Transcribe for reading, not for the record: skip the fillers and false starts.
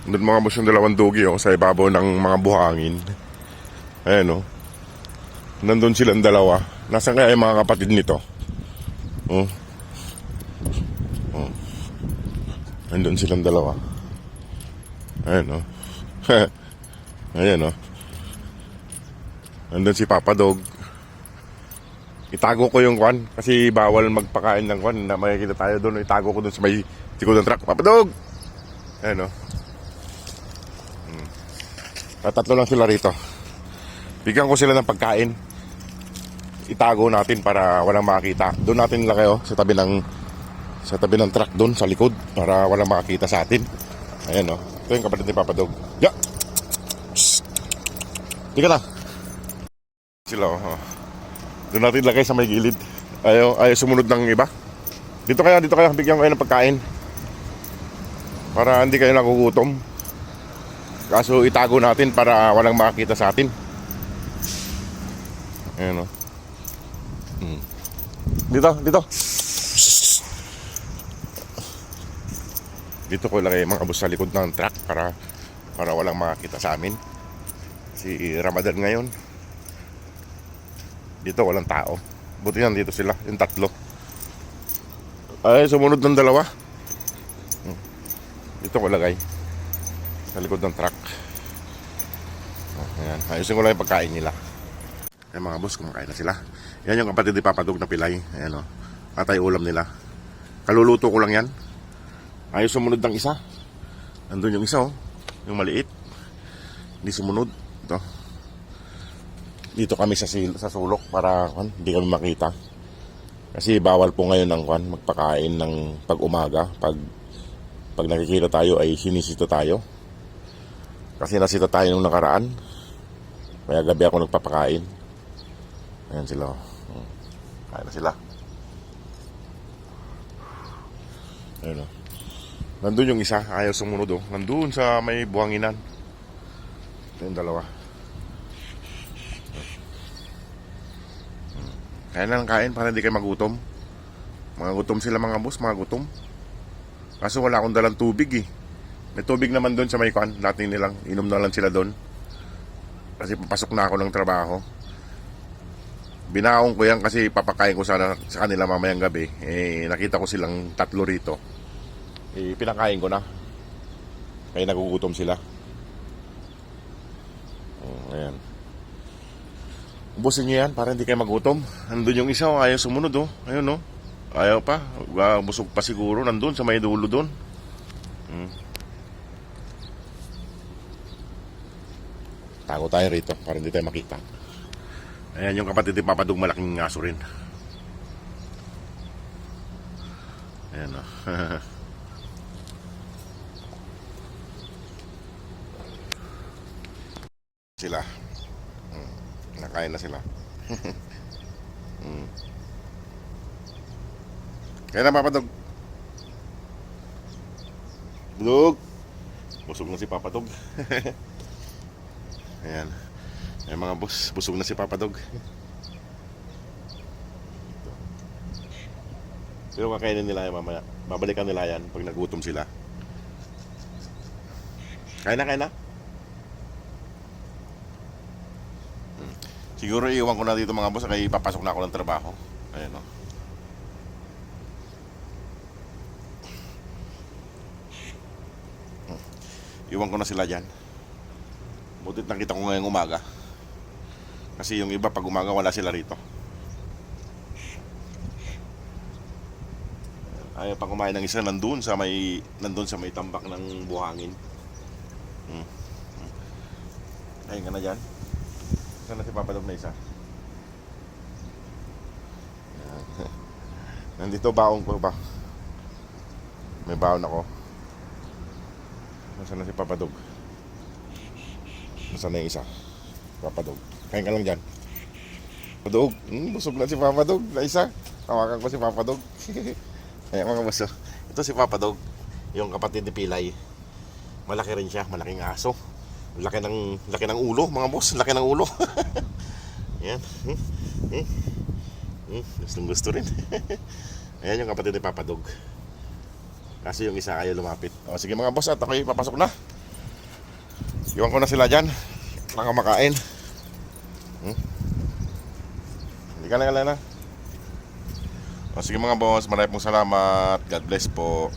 Doon mga boss yung dalawang dogi sa ibabaw ng mga buhangin. Ayan nandun silang dalawa. Nasaan kaya yung mga kapatid nito? Nandun silang dalawa. Ayan Ayan nandun si Papa Dog. Itago ko yung kwan kasi bawal magpakain ng kwan na makikita tayo doon. Itago ko doon sa may likod ng truck. Papa Dog! Ayan Tatlo lang sila rito. Bigyan ko sila ng pagkain. Itago natin para walang makakita. Doon natin nilagay sa tabi ng truck doon sa likod para walang makakita sa atin. Ayan Ito yung kapatid ni Papa Dog. Ya! Di ka na. Sila Doon natin lagay sa may gilid. Ayaw sumunod ng iba. Dito kayo. Bigyan ko kayo ng pagkain. Para hindi kayo nagugutom. Kaso itago natin para walang makakita sa atin. Ayan Dito. Dito ko ilagay mga boss sa likod ng truck para walang makakita sa amin. Si Ramadan ngayon. Dito walang tao. Buti yan dito sila, yung tatlo. Ay, sumunod ng dalawa. Dito ko ilagay sa likod ng truck. Ayan, ayusin ko lang yung pagkain nila. Ayan mga boss, kumakain na sila. Yan yung kapatid ni Papa Dog na pilay. Ayan atay ulam nila. Kaluluto ko lang yan. Ayos sumunod ng isa. Nandun yung isa yung maliit. Hindi sumunod. Dito kami sa sulok para hindi kami makita. Kasi bawal po ngayon ang magpakain ng pag-umaga. Pag nakikita tayo ay sinisito tayo. Kasi nasita tayo nung nakaraan. Kaya gabi ako nagpapakain. Ayan sila. Kain na sila. Ayan Nandun yung isa, ayaw sumunod Nandun sa may buhanginan. Ito yung dalawa. Kaya na lang kain para hindi kayo magutom. Mga gutom sila mga boss, mga gutom. Kaso wala akong dalang tubig May tubig naman doon sa may kwan. Dati nilang inom na lang sila doon. Kasi papasok na ako ng trabaho. Binaong ko yan kasi papakain ko sa kanila mamayang gabi. Nakita ko silang tatlo rito. Pinakain ko na. Kaya nagugutom sila. Ayan. Ubusin nyo yan para hindi kayo magutom. Nandun yung isa ayaw sumunod Ayun Ayaw pa. Busog pa siguro. Nandun sa may dulo doon. Tago tayo rito para hindi tayo makita. Ayan yung kapatid ni Papa Dog, malaking aso rin. Ayan sila. Nakain na sila. Kaya na Papa Dog. Dog. Busog na si Papa Dog. Ayan. Ayan mga boss, busog na si Papa Dog. Pero kakainin nila yan mamaya. Babalikan nila yan pag nagutom sila. Kain na. Siguro iiwan ko na dito mga boss kaya papasok na ako ng trabaho. Ayan Iwan ko na sila dyan. Butit nakita ko ngayong umaga. Kasi yung iba pag umaga wala sila rito. Ayaw pa kumain ng isa nandun sa may tambak ng buhangin. Ayun ka na dyan. Sana si Papa Dog na isa. Nandito baon ko ba? May baon ako. Nasaan na si Papa Dog? Nasaan na yung isa? Papa Dog. Kain ka lang dyan. Papa Dog. Busog na si Papa Dog. Na isa. Tawakan ko si Papa Dog. Ayan mga boss. Ito si Papa Dog. Yung kapatid ni Pilay. Malaki rin siya. Malaking aso. Laki ng ulo mga boss. Laki ng ulo. Ayan. Gusto rin. Ayan yung kapatid ni Papa Dog. Kasi yung isa ayaw lumapit. O sige mga boss, at ako'y papasok na. Iwan ko na sila dyan. Nakamakain. Hindi ka na. O sige mga boss, maraming pong salamat. God bless po.